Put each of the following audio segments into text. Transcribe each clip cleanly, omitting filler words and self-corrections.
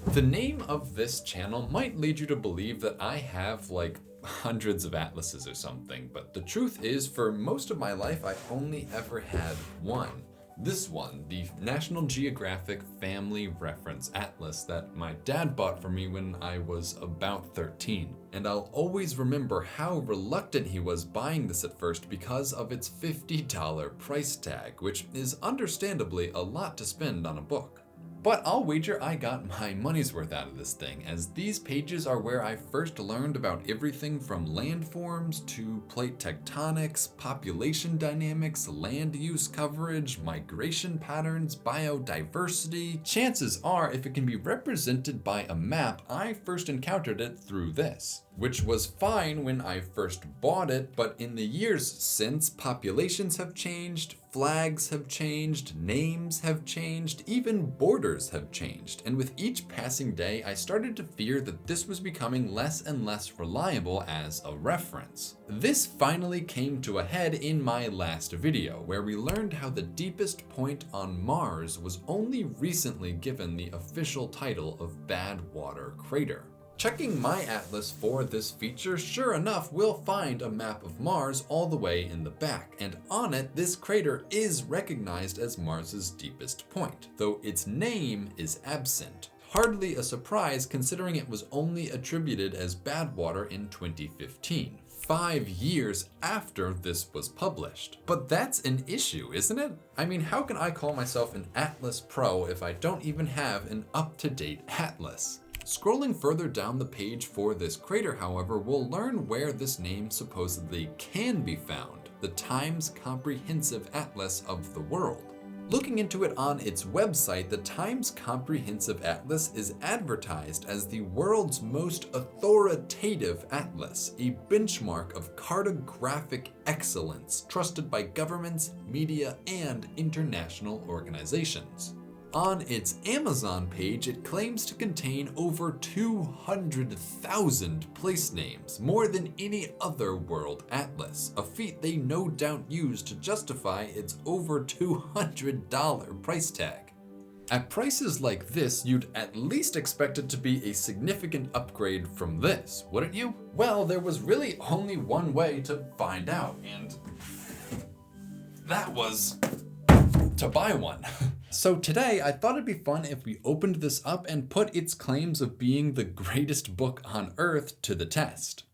The name of this channel might lead you to believe that I have like hundreds of atlases or something, but the truth is, for most of my life, I only ever had one. This one, the National Geographic Family Reference Atlas that my dad bought for me when I was about 13. And I'll always remember how reluctant he was buying this at first because of its $50 price tag, which is understandably a lot to spend on a book. But I'll wager I got my money's worth out of this thing, as these pages are where I first learned about everything from landforms to plate tectonics, population dynamics, land use coverage, migration patterns, biodiversity. Chances are, if it can be represented by a map, I first encountered it through this. Which was fine when I first bought it, but in the years since, populations have changed, flags have changed, names have changed, even borders have changed. And with each passing day, I started to fear that this was becoming less and less reliable as a reference. This finally came to a head in my last video, where we learned how the deepest point on Mars was only recently given the official title of Badwater Crater. Checking my atlas for this feature, sure enough, we'll find a map of Mars all the way in the back, and on it, this crater is recognized as Mars's deepest point, though its name is absent. Hardly a surprise considering it was only attributed as Badwater in 2015, 5 years after this was published. But that's an issue, isn't it? I mean, how can I call myself an Atlas Pro if I don't even have an up-to-date atlas? Scrolling further down the page for this crater, however, we'll learn where this name supposedly can be found, the Times Comprehensive Atlas of the World. Looking into it on its website, the Times Comprehensive Atlas is advertised as the world's most authoritative atlas, a benchmark of cartographic excellence trusted by governments, media, and international organizations. On its Amazon page, it claims to contain over 200,000 place names, more than any other world atlas, a feat they no doubt use to justify its over $200 price tag. At prices like this, you'd at least expect it to be a significant upgrade from this, wouldn't you? Well, there was really only one way to find out, and that was to buy one. So today, I thought it'd be fun if we opened this up and put its claims of being the greatest book on Earth to the test.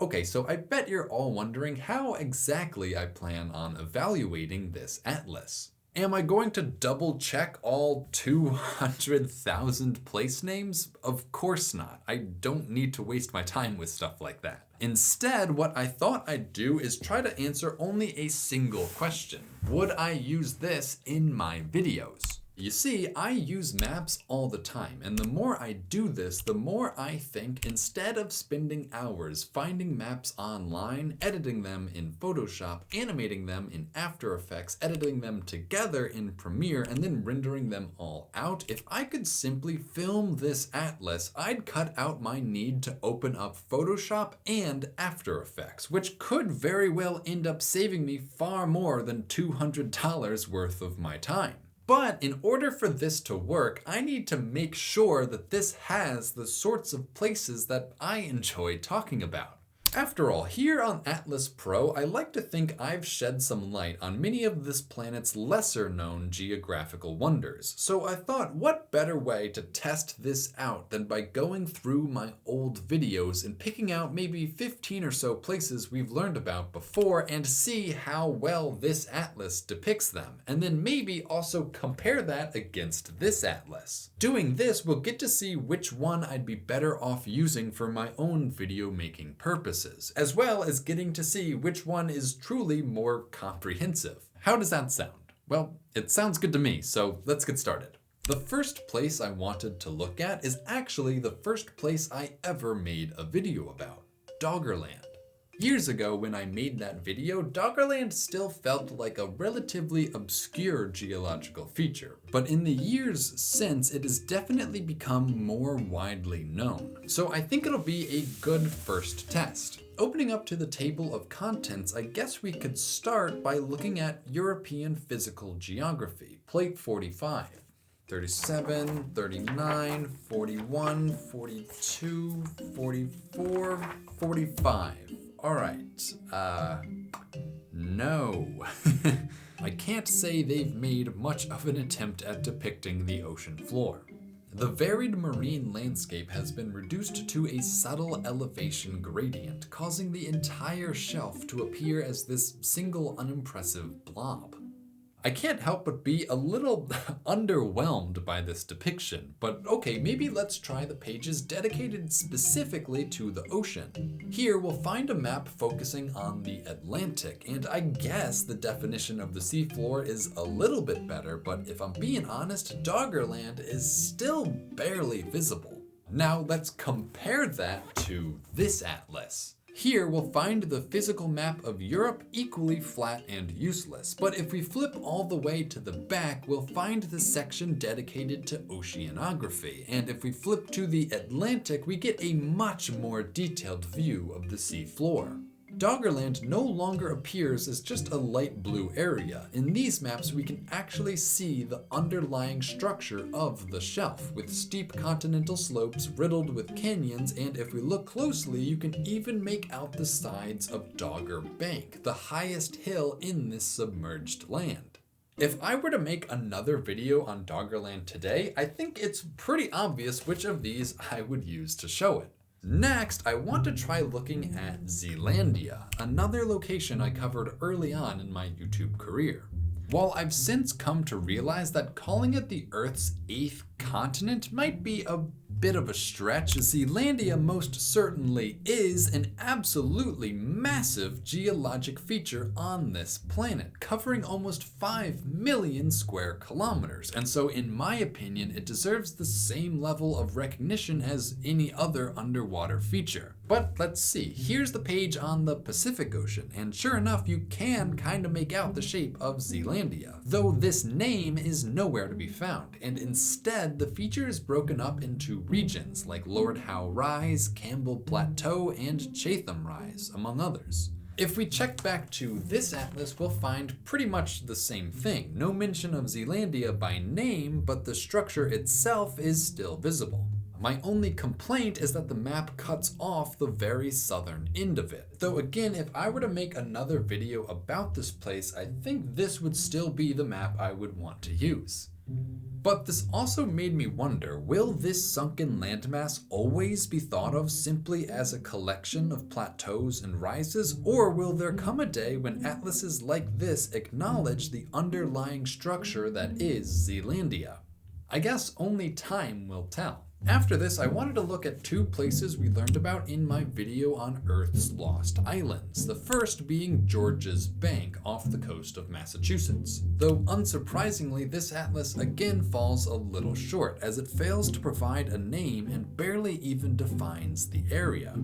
Okay, so I bet you're all wondering how exactly I plan on evaluating this atlas. Am I going to double check all 200,000 place names? Of course not. I don't need to waste my time with stuff like that. Instead, what I thought I'd do is try to answer only a single question. Would I use this in my videos? You see, I use maps all the time, and the more I do this, the more I think instead of spending hours finding maps online, editing them in Photoshop, animating them in After Effects, editing them together in Premiere, and then rendering them all out, if I could simply film this atlas, I'd cut out my need to open up Photoshop and After Effects, which could very well end up saving me far more than $200 worth of my time. But in order for this to work, I need to make sure that this has the sorts of places that I enjoy talking about. After all, here on Atlas Pro, I like to think I've shed some light on many of this planet's lesser known geographical wonders. So I thought, what better way to test this out than by going through my old videos and picking out maybe 15 or so places we've learned about before and see how well this atlas depicts them, and then maybe also compare that against this atlas. Doing this, we'll get to see which one I'd be better off using for my own video making purposes, as well as getting to see which one is truly more comprehensive. How does that sound? Well, it sounds good to me, so let's get started. The first place I wanted to look at is actually the first place I ever made a video about, Doggerland. Years ago when I made that video, Doggerland still felt like a relatively obscure geological feature, but in the years since, it has definitely become more widely known. So I think it'll be a good first test. opening up to the table of contents, I guess we could start by looking at European physical geography, plate 45. 37, 39, 41, 42, 44, 45. All right, no. I can't say they've made much of an attempt at depicting the ocean floor. The varied marine landscape has been reduced to a subtle elevation gradient, causing the entire shelf to appear as this single unimpressive blob. I can't help but be a little underwhelmed by this depiction, but okay, maybe let's try the pages dedicated specifically to the ocean. Here we'll find a map focusing on the Atlantic, and I guess the definition of the seafloor is a little bit better, but if I'm being honest, Doggerland is still barely visible. Now let's compare that to this atlas. Here we'll find the physical map of Europe equally flat and useless, but if we flip all the way to the back, we'll find the section dedicated to oceanography, and if we flip to the Atlantic, we get a much more detailed view of the sea floor. Doggerland no longer appears as just a light blue area. In these maps, we can actually see the underlying structure of the shelf, with steep continental slopes riddled with canyons, and if we look closely, you can even make out the sides of Dogger Bank, the highest hill in this submerged land. If I were to make another video on Doggerland today, I think it's pretty obvious which of these I would use to show it. Next, I want to try looking at Zealandia, another location I covered early on in my YouTube career. While I've since come to realize that calling it the Earth's 8th continent might be a bit of a stretch, Zealandia most certainly is an absolutely massive geologic feature on this planet, covering almost 5 million square kilometers, and so in my opinion it deserves the same level of recognition as any other underwater feature. But let's see, here's the page on the Pacific Ocean, and sure enough you can kind of make out the shape of Zealandia, though this name is nowhere to be found, and instead the feature is broken up into regions like Lord Howe Rise, Campbell Plateau, and Chatham Rise, among others. If we check back to this atlas, we'll find pretty much the same thing. No mention of Zealandia by name, but the structure itself is still visible. My only complaint is that the map cuts off the very southern end of it. Though again, if I were to make another video about this place, I think this would still be the map I would want to use. But this also made me wonder, will this sunken landmass always be thought of simply as a collection of plateaus and rises, or will there come a day when atlases like this acknowledge the underlying structure that is Zealandia? I guess only time will tell. After this, I wanted to look at two places we learned about in my video on Earth's Lost Islands, the first being George's Bank off the coast of Massachusetts. Though unsurprisingly, this atlas again falls a little short, as it fails to provide a name and barely even defines the area.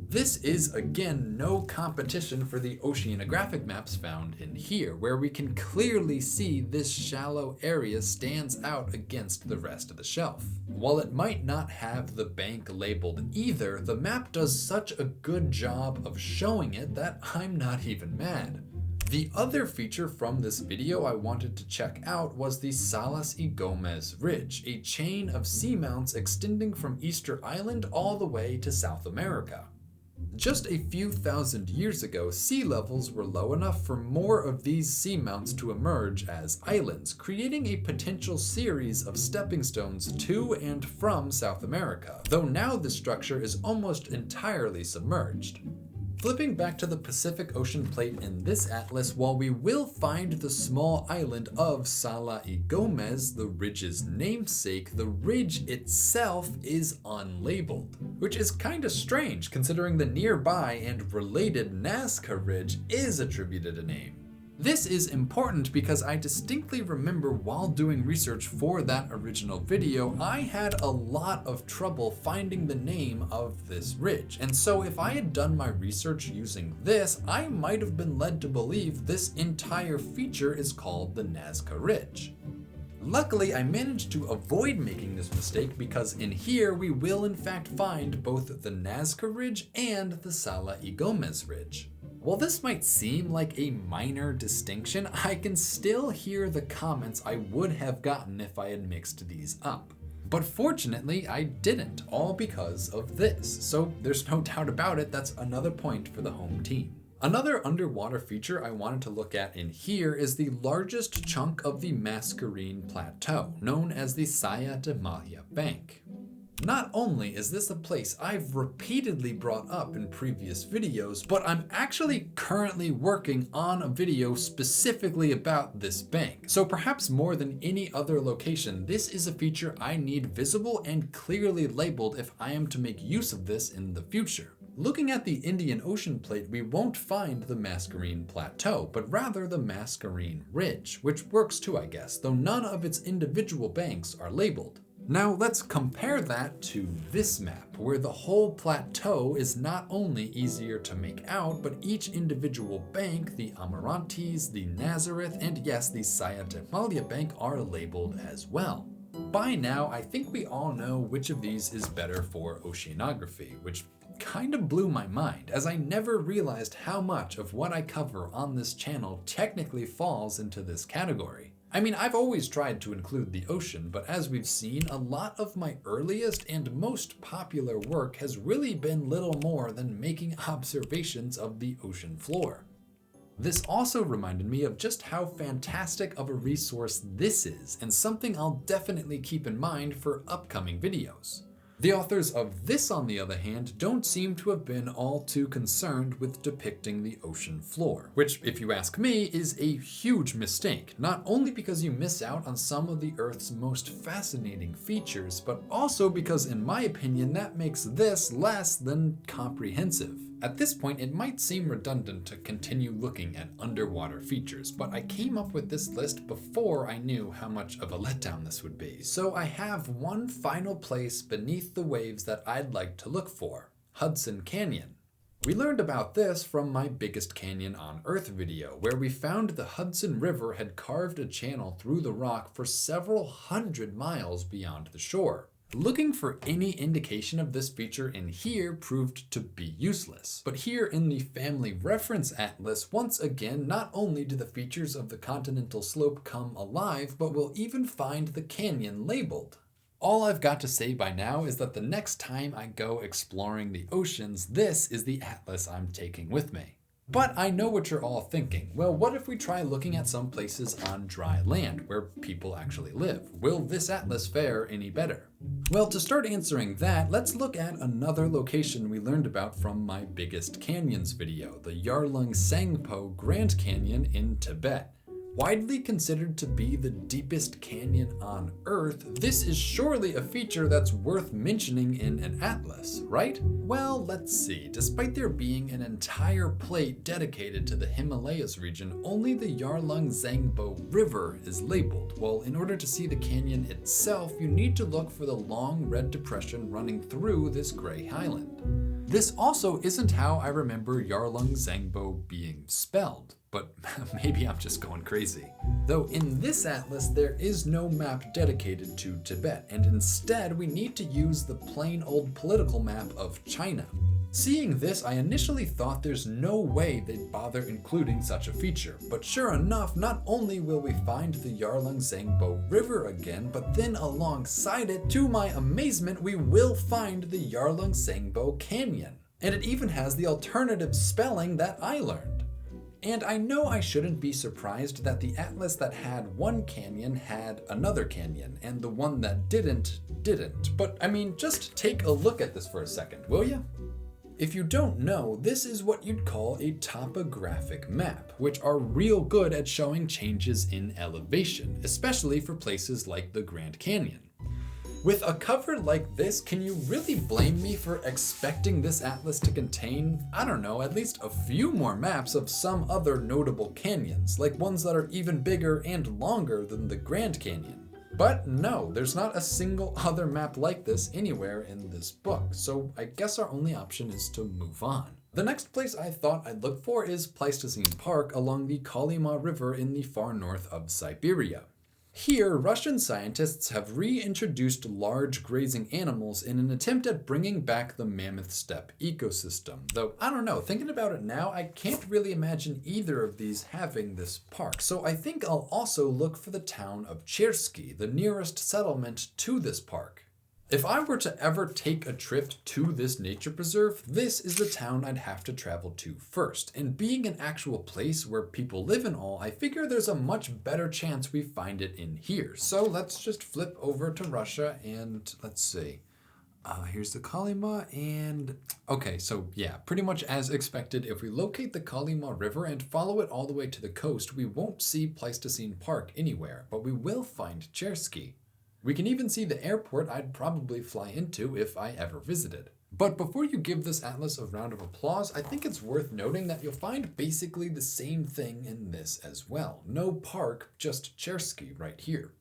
This is again no competition for the oceanographic maps found in here, where we can clearly see this shallow area stands out against the rest of the shelf. While it might not have the bank labeled either, the map does such a good job of showing it that I'm not even mad. The other feature from this video I wanted to check out was the Salas y Gomez Ridge, a chain of seamounts extending from Easter Island all the way to South America. Just a few thousand years ago, sea levels were low enough for more of these seamounts to emerge as islands, creating a potential series of stepping stones to and from South America, though now the structure is almost entirely submerged. Flipping back to the Pacific Ocean plate in this atlas, while we will find the small island of Sala y Gomez, the ridge's namesake, the ridge itself is unlabeled, which is kinda strange considering the nearby and related Nazca Ridge is attributed a name. This is important because I distinctly remember while doing research for that original video, I had a lot of trouble finding the name of this ridge. And so if I had done my research using this, I might have been led to believe this entire feature is called the Nazca Ridge. Luckily, I managed to avoid making this mistake because in here we will in fact find both the Nazca Ridge and the Sala y Gomez Ridge. While this might seem like a minor distinction, I can still hear the comments I would have gotten if I had mixed these up. But fortunately, I didn't, all because of this. So there's no doubt about it, that's another point for the home team. Another underwater feature I wanted to look at in here is the largest chunk of the Mascarene Plateau, known as the Saya de Malha Bank. Not only is this a place I've repeatedly brought up in previous videos, but I'm actually currently working on a video specifically about this bank. So perhaps more than any other location, this is a feature I need visible and clearly labeled if I am to make use of this in the future. Looking at the Indian Ocean plate, we won't find the Mascarene Plateau, but rather the Mascarene Ridge, which works too, I guess, though none of its individual banks are labeled. Now let's compare that to this map, where the whole plateau is not only easier to make out, but each individual bank, the Amarantes, the Nazareth, and yes, the Saya de Malha Bank are labeled as well. By now, I think we all know which of these is better for oceanography, which kind of blew my mind, as I never realized how much of what I cover on this channel technically falls into this category. I mean, I've always tried to include the ocean, but as we've seen, a lot of my earliest and most popular work has really been little more than making observations of the ocean floor. This also reminded me of just how fantastic of a resource this is, and something I'll definitely keep in mind for upcoming videos. The authors of this, on the other hand, don't seem to have been all too concerned with depicting the ocean floor, which, if you ask me, is a huge mistake, not only because you miss out on some of the Earth's most fascinating features, but also because, in my opinion, that makes this less than comprehensive. At this point, it might seem redundant to continue looking at underwater features, but I came up with this list before I knew how much of a letdown this would be. So I have one final place beneath the waves that I'd like to look for: Hudson Canyon. We learned about this from my Biggest Canyon on Earth video, where we found the Hudson River had carved a channel through the rock for several hundred miles beyond the shore. Looking for any indication of this feature in here proved to be useless. But here in the Family Reference Atlas, once again, not only do the features of the continental slope come alive, but we'll even find the canyon labeled. All I've got to say by now is that the next time I go exploring the oceans, this is the atlas I'm taking with me. But I know what you're all thinking. Well, what if we try looking at some places on dry land where people actually live? Will this atlas fare any better? Well, to start answering that, let's look at another location we learned about from my Biggest Canyons video, the Yarlung Sangpo Grand Canyon in Tibet. Widely considered to be the deepest canyon on Earth, this is surely a feature that's worth mentioning in an atlas, right? Well, let's see. Despite there being an entire plate dedicated to the Himalayas region, only the Yarlung Zangbo River is labeled. Well, in order to see the canyon itself, you need to look for the long red depression running through this gray highland. This also isn't how I remember Yarlung Zangbo being spelled, but maybe I'm just going crazy. Though in this atlas, there is no map dedicated to Tibet, and instead we need to use the plain old political map of China. Seeing this, I initially thought there's no way they'd bother including such a feature, but sure enough, not only will we find the Yarlung Zangbo River again, but then alongside it, to my amazement, we will find the Yarlung Zangbo Canyon. And it even has the alternative spelling that I learned. And I know I shouldn't be surprised that the atlas that had one canyon had another canyon, and the one that didn't. But I mean, just take a look at this for a second, will ya? If you don't know, this is what you'd call a topographic map, which are real good at showing changes in elevation, especially for places like the Grand Canyon. With a cover like this, can you really blame me for expecting this atlas to contain, I don't know, at least a few more maps of some other notable canyons, like ones that are even bigger and longer than the Grand Canyon? But no, there's not a single other map like this anywhere in this book, so I guess our only option is to move on. The next place I thought I'd look for is Pleistocene Park along the Kolyma River in the far north of Siberia. Here, Russian scientists have reintroduced large grazing animals in an attempt at bringing back the mammoth steppe ecosystem. Though, I don't know, thinking about it now, I can't really imagine either of these having this park. So I think I'll also look for the town of Chersky, the nearest settlement to this park. If I were to ever take a trip to this nature preserve, this is the town I'd have to travel to first. And being an actual place where people live and all, I figure there's a much better chance we find it in here. So let's just flip over to Russia and let's see. Here's the Kolyma and... Okay, so yeah, pretty much as expected, if we locate the Kolyma River and follow it all the way to the coast, we won't see Pleistocene Park anywhere, but we will find Chersky. We can even see the airport I'd probably fly into if I ever visited. But before you give this atlas a round of applause, I think it's worth noting that you'll find basically the same thing in this as well. No park, just Chersky right here.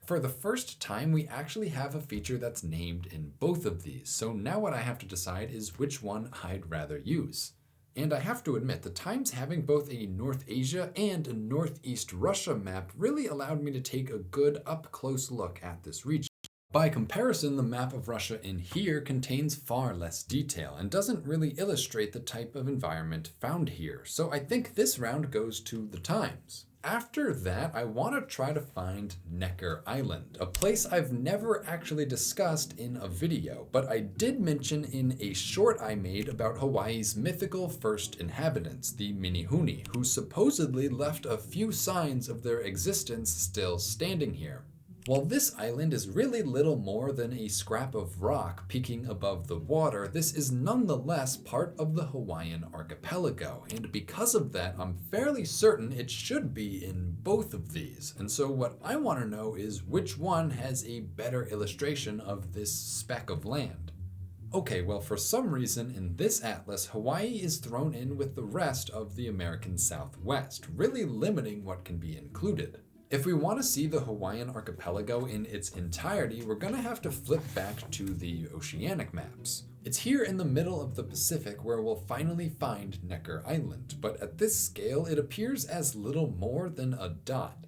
For the first time, we actually have a feature that's named in both of these, so now what I have to decide is which one I'd rather use. And I have to admit, the times having both a North Asia and a Northeast Russia map really allowed me to take a good up-close look at this region. By comparison, the map of Russia in here contains far less detail and doesn't really illustrate the type of environment found here, so I think this round goes to the times. After that, I want to try to find Necker Island, a place I've never actually discussed in a video, but I did mention in a short I made about Hawaii's mythical first inhabitants, the Minihuni, who supposedly left a few signs of their existence still standing here. While this island is really little more than a scrap of rock peeking above the water, this is nonetheless part of the Hawaiian archipelago, and because of that, I'm fairly certain it should be in both of these. And so what I want to know is which one has a better illustration of this speck of land. Okay, well, for some reason in this atlas, Hawaii is thrown in with the rest of the American Southwest, really limiting what can be included. If we want to see the Hawaiian archipelago in its entirety, we're going to have to flip back to the oceanic maps. It's here in the middle of the Pacific where we'll finally find Necker Island, but at this scale it appears as little more than a dot.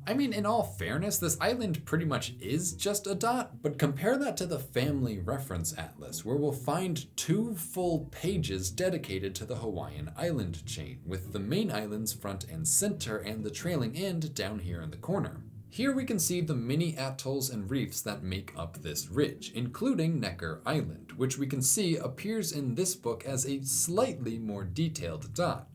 I mean, in all fairness, this island pretty much is just a dot, but compare that to the Family Reference Atlas, where we'll find 2 full pages dedicated to the Hawaiian island chain, with the main islands front and center and the trailing end down here in the corner. Here we can see the many atolls and reefs that make up this ridge, including Necker Island, which we can see appears in this book as a slightly more detailed dot.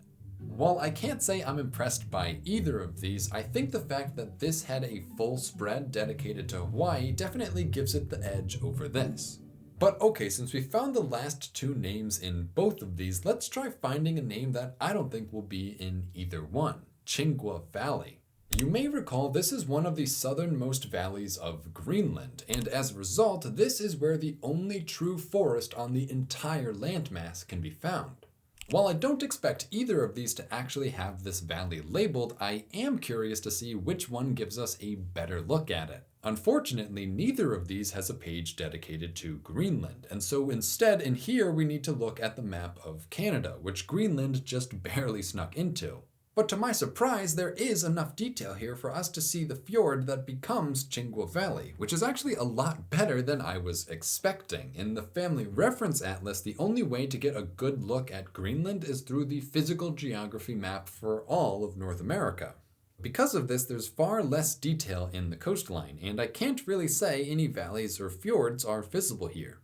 While I can't say I'm impressed by either of these, I think the fact that this had a full spread dedicated to Hawaii definitely gives it the edge over this. But okay, since we found the last 2 names in both of these, let's try finding a name that I don't think will be in either one, Chingwa Valley. You may recall this is one of the southernmost valleys of Greenland, and as a result, this is where the only true forest on the entire landmass can be found. While I don't expect either of these to actually have this valley labeled, I am curious to see which one gives us a better look at it. Unfortunately, neither of these has a page dedicated to Greenland, and so instead in here we need to look at the map of Canada, which Greenland just barely snuck into. But to my surprise, there is enough detail here for us to see the fjord that becomes Chingwa Valley, which is actually a lot better than I was expecting. In the Family Reference Atlas, the only way to get a good look at Greenland is through the physical geography map for all of North America. Because of this, there's far less detail in the coastline, and I can't really say any valleys or fjords are visible here.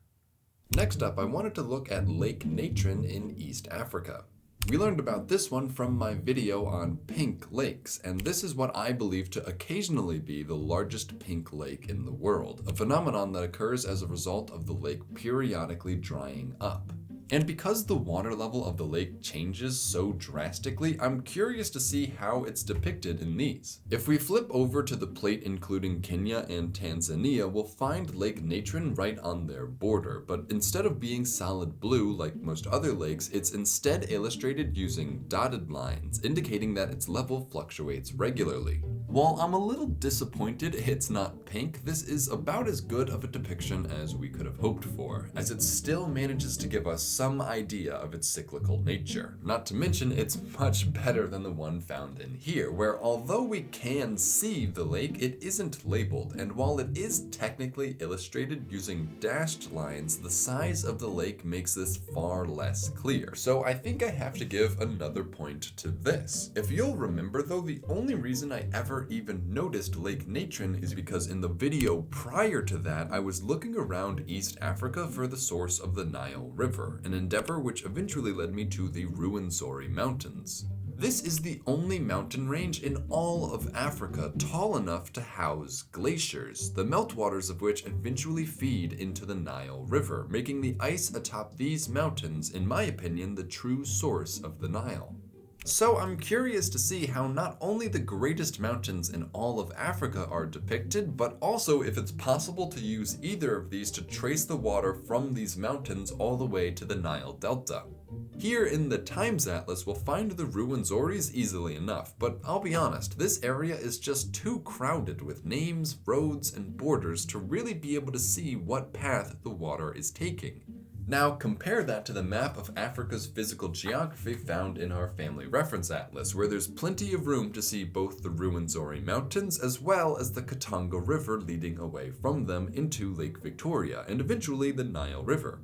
Next up, I wanted to look at Lake Natron in East Africa. We learned about this one from my video on pink lakes, and this is what I believe to occasionally be the largest pink lake in the world, a phenomenon that occurs as a result of the lake periodically drying up. And because the water level of the lake changes so drastically, I'm curious to see how it's depicted in these. If we flip over to the plate including Kenya and Tanzania, we'll find Lake Natron right on their border, but instead of being solid blue like most other lakes, it's instead illustrated using dotted lines, indicating that its level fluctuates regularly. While I'm a little disappointed it's not pink, this is about as good of a depiction as we could have hoped for, as it still manages to give us some idea of its cyclical nature. Not to mention, it's much better than the one found in here, where although we can see the lake, it isn't labeled, and while it is technically illustrated using dashed lines, the size of the lake makes this far less clear. So I think I have to give another point to this. If you'll remember though, the only reason I ever even noticed Lake Natron is because in the video prior to that, I was looking around East Africa for the source of the Nile River, an endeavor which eventually led me to the Ruwenzori Mountains. This is the only mountain range in all of Africa tall enough to house glaciers, the meltwaters of which eventually feed into the Nile River, making the ice atop these mountains, in my opinion, the true source of the Nile. So I'm curious to see how not only the greatest mountains in all of Africa are depicted, but also if it's possible to use either of these to trace the water from these mountains all the way to the Nile Delta. Here in the Times Atlas we'll find the Ruwenzoris easily enough, but I'll be honest, this area is just too crowded with names, roads, and borders to really be able to see what path the water is taking. Now compare that to the map of Africa's physical geography found in our Family Reference Atlas, where there's plenty of room to see both the Ruwenzori Mountains as well as the Katanga River leading away from them into Lake Victoria and eventually the Nile River.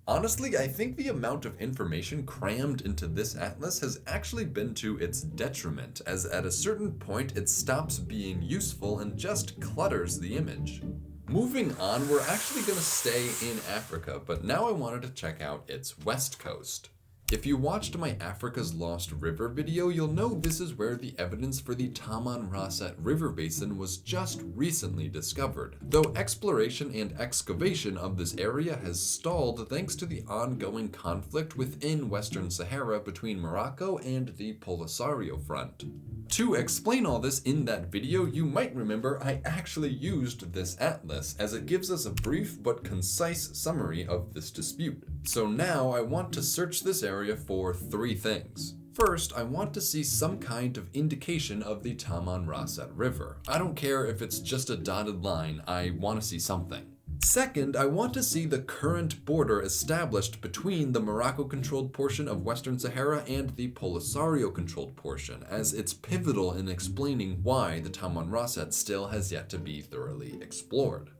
Honestly, I think the amount of information crammed into this atlas has actually been to its detriment, as at a certain point it stops being useful and just clutters the image. Moving on, we're actually going to stay in Africa, but now I wanted to check out its west coast. If you watched my Africa's Lost River video, you'll know this is where the evidence for the Tamanrasset River Basin was just recently discovered, though exploration and excavation of this area has stalled thanks to the ongoing conflict within Western Sahara between Morocco and the Polisario Front. To explain all this in that video, you might remember I actually used this atlas, as it gives us a brief but concise summary of this dispute. So now I want to search this area for three things. First, I want to see some kind of indication of the Tamanrasset River. I don't care if it's just a dotted line, I want to see something. Second, I want to see the current border established between the Morocco-controlled portion of Western Sahara and the Polisario-controlled portion, as it's pivotal in explaining why the Tamanrasset still has yet to be thoroughly explored.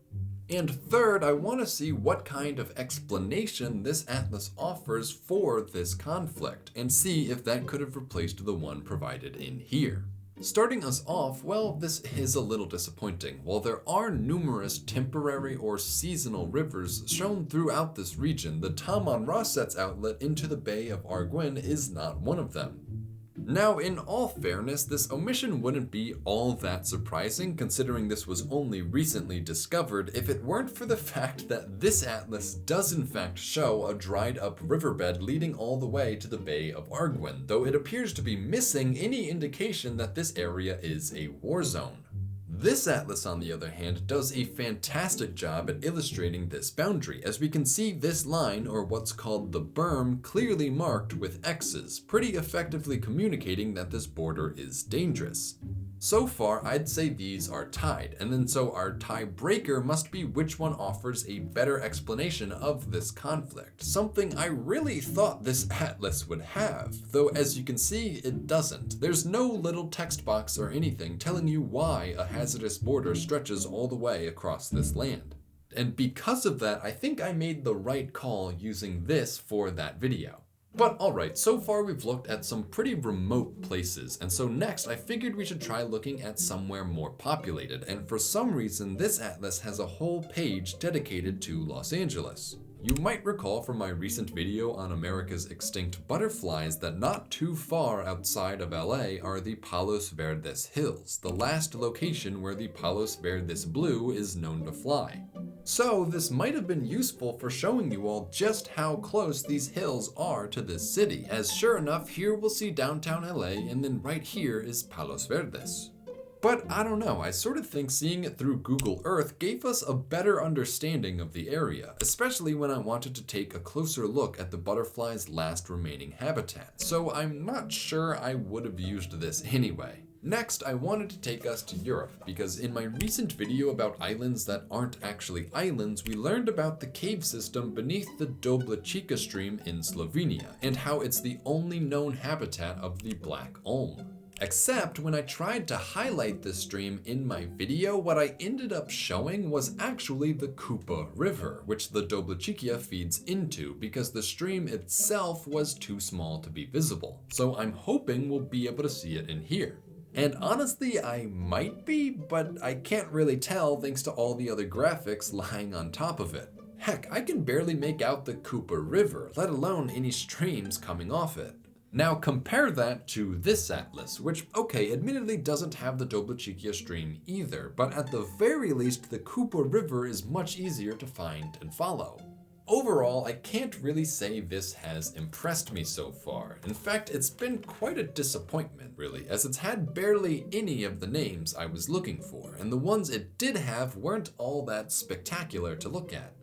And third, I want to see what kind of explanation this atlas offers for this conflict, and see if that could have replaced the one provided in here. Starting us off, well, this is a little disappointing. While there are numerous temporary or seasonal rivers shown throughout this region, the Tamanrasset's outlet into the Bay of Arguin is not one of them. Now, in all fairness, this omission wouldn't be all that surprising, considering this was only recently discovered, if it weren't for the fact that this atlas does in fact show a dried up riverbed leading all the way to the Bay of Arguin, though it appears to be missing any indication that this area is a war zone. This atlas, on the other hand, does a fantastic job at illustrating this boundary, as we can see this line, or what's called the berm, clearly marked with X's, pretty effectively communicating that this border is dangerous. So far, I'd say these are tied, and then so our tiebreaker must be which one offers a better explanation of this conflict, something I really thought this atlas would have, though as you can see, it doesn't. There's no little text box or anything telling you why a hazardous border stretches all the way across this land. And because of that, I think I made the right call using this for that video. But alright, so far we've looked at some pretty remote places, and so next I figured we should try looking at somewhere more populated, and for some reason this atlas has a whole page dedicated to Los Angeles. You might recall from my recent video on America's extinct butterflies that not too far outside of LA are the Palos Verdes Hills, the last location where the Palos Verdes blue is known to fly. So this might have been useful for showing you all just how close these hills are to this city, as sure enough here we'll see downtown LA and then right here is Palos Verdes. But I don't know, I sort of think seeing it through Google Earth gave us a better understanding of the area, especially when I wanted to take a closer look at the butterfly's last remaining habitat, so I'm not sure I would have used this anyway. Next, I wanted to take us to Europe, because in my recent video about islands that aren't actually islands, we learned about the cave system beneath the Doblačica stream in Slovenia, and how it's the only known habitat of the black olm. Except when I tried to highlight this stream in my video, what I ended up showing was actually the Kupa River, which the Doblačica feeds into because the stream itself was too small to be visible. So I'm hoping we'll be able to see it in here. And honestly, I might be, but I can't really tell thanks to all the other graphics lying on top of it. Heck, I can barely make out the Kupa River, let alone any streams coming off it. Now compare that to this atlas, which, okay, admittedly doesn't have the Doblačica stream either, but at the very least the Kupa River is much easier to find and follow. Overall, I can't really say this has impressed me so far. In fact, it's been quite a disappointment, really, as it's had barely any of the names I was looking for, and the ones it did have weren't all that spectacular to look at.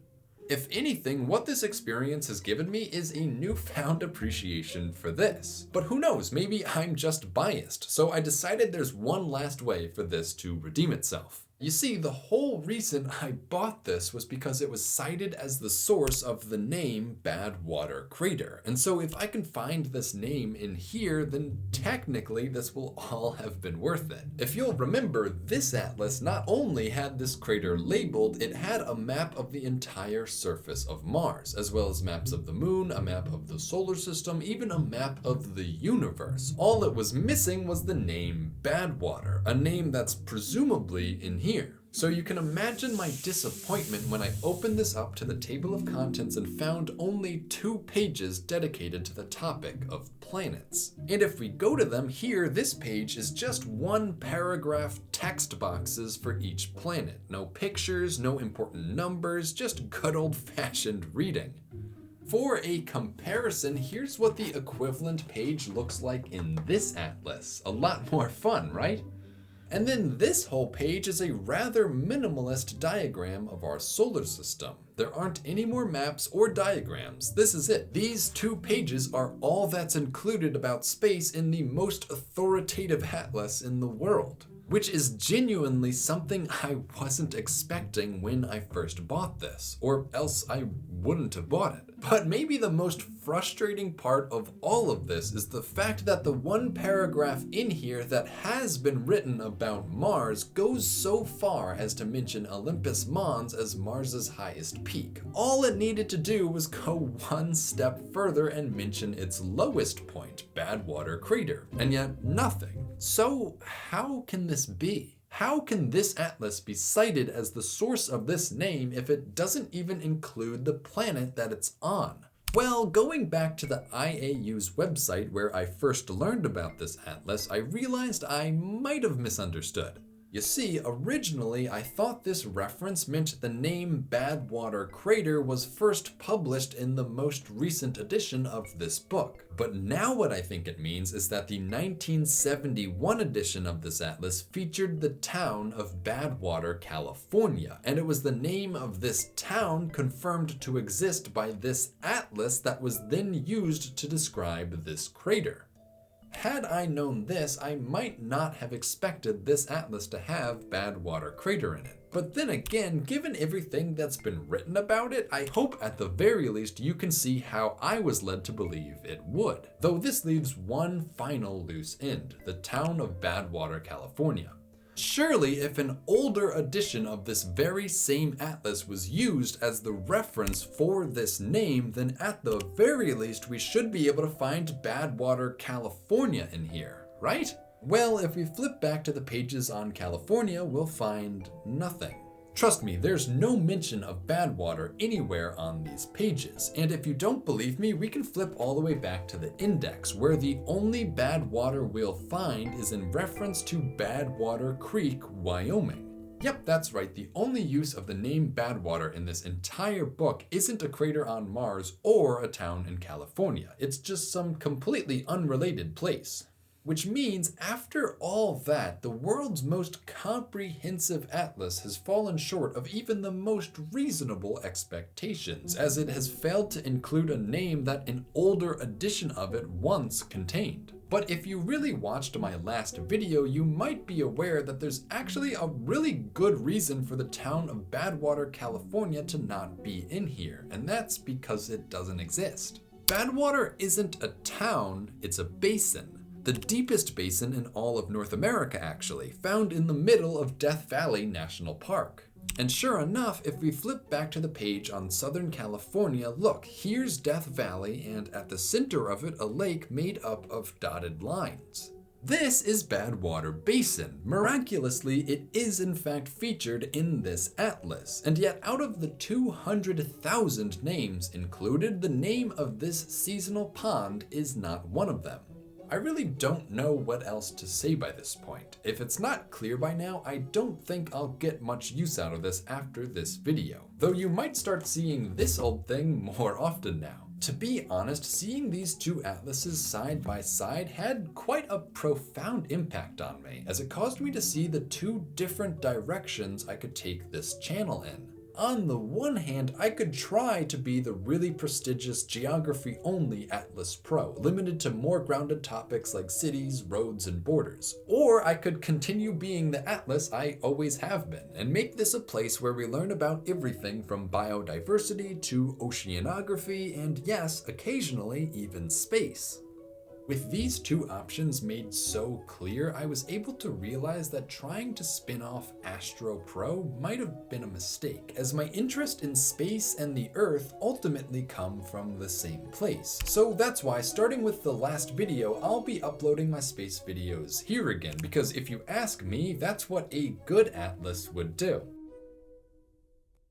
If anything, what this experience has given me is a newfound appreciation for this. But who knows, maybe I'm just biased, so I decided there's one last way for this to redeem itself. You see, the whole reason I bought this was because it was cited as the source of the name Badwater Crater. And so if I can find this name in here, then technically this will all have been worth it. If you'll remember, this atlas not only had this crater labeled, it had a map of the entire surface of Mars, as well as maps of the moon, a map of the solar system, even a map of the universe. All it was missing was the name Badwater, a name that's presumably in here. So you can imagine my disappointment when I opened this up to the table of contents and found only 2 pages dedicated to the topic of planets. And if we go to them here, this page is just 1 paragraph text boxes for each planet. No pictures, no important numbers, just good old-fashioned reading. For a comparison, here's what the equivalent page looks like in this atlas. A lot more fun, right? And then this whole page is a rather minimalist diagram of our solar system. There aren't any more maps or diagrams. This is it. These 2 pages are all that's included about space in the most authoritative atlas in the world, which is genuinely something I wasn't expecting when I first bought this, or else I wouldn't have bought it. But maybe the most frustrating part of all of this is the fact that the 1 paragraph in here that has been written about Mars goes so far as to mention Olympus Mons as Mars's highest peak. All it needed to do was go 1 step further and mention its lowest point, Badwater Crater, and yet nothing. So how can this be? How can this atlas be cited as the source of this name if it doesn't even include the planet that it's on? Well, going back to the IAU's website where I first learned about this atlas, I realized I might have misunderstood. You see, originally I thought this reference meant the name Badwater Crater was first published in the most recent edition of this book. But now what I think it means is that the 1971 edition of this atlas featured the town of Badwater, California, and it was the name of this town confirmed to exist by this atlas that was then used to describe this crater. Had I known this, I might not have expected this atlas to have Badwater Crater in it. But then again, given everything that's been written about it, I hope at the very least you can see how I was led to believe it would. Though this leaves one final loose end, the town of Badwater, California. Surely, if an older edition of this very same atlas was used as the reference for this name, then at the very least we should be able to find Badwater, California in here, right? Well, if we flip back to the pages on California, we'll find nothing. Trust me, there's no mention of Badwater anywhere on these pages, and if you don't believe me, we can flip all the way back to the index, where the only Badwater we'll find is in reference to Badwater Creek, Wyoming. Yep, that's right, the only use of the name Badwater in this entire book isn't a crater on Mars or a town in California. It's just some completely unrelated place. Which means after all that, the world's most comprehensive atlas has fallen short of even the most reasonable expectations, as it has failed to include a name that an older edition of it once contained. But if you really watched my last video, you might be aware that there's actually a really good reason for the town of Badwater, California to not be in here, and that's because it doesn't exist. Badwater isn't a town, it's a basin. The deepest basin in all of North America, actually, found in the middle of Death Valley National Park. And sure enough, if we flip back to the page on Southern California, look, here's Death Valley, and at the center of it, a lake made up of dotted lines. This is Badwater Basin. Miraculously, it is in fact featured in this atlas, and yet out of the 200,000 names included, the name of this seasonal pond is not one of them. I really don't know what else to say by this point. If it's not clear by now, I don't think I'll get much use out of this after this video. Though you might start seeing this old thing more often now. To be honest, seeing these two atlases side by side had quite a profound impact on me, as it caused me to see the two different directions I could take this channel in. On the one hand, I could try to be the really prestigious geography-only Atlas Pro, limited to more grounded topics like cities, roads, and borders. Or I could continue being the Atlas I always have been, and make this a place where we learn about everything from biodiversity to oceanography, and yes, occasionally even space. With these two options made so clear, I was able to realize that trying to spin off Astro Pro might have been a mistake, as my interest in space and the Earth ultimately come from the same place. So that's why, starting with the last video, I'll be uploading my space videos here again, because if you ask me, that's what a good atlas would do.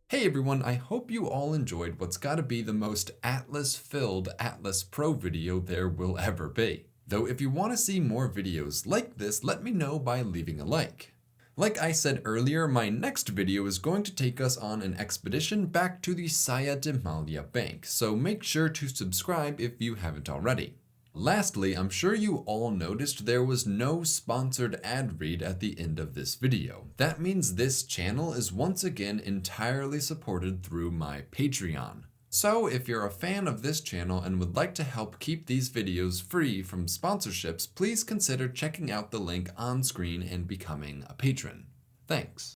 Hey everyone, I hope you all enjoyed what's gotta be the most Atlas-filled Atlas Pro video there will ever be. Though if you want to see more videos like this, let me know by leaving a like. Like I said earlier, my next video is going to take us on an expedition back to the Saya de Malha Bank, so make sure to subscribe if you haven't already. Lastly, I'm sure you all noticed there was no sponsored ad read at the end of this video. That means this channel is once again entirely supported through my Patreon. So if you're a fan of this channel and would like to help keep these videos free from sponsorships, please consider checking out the link on screen and becoming a patron. Thanks.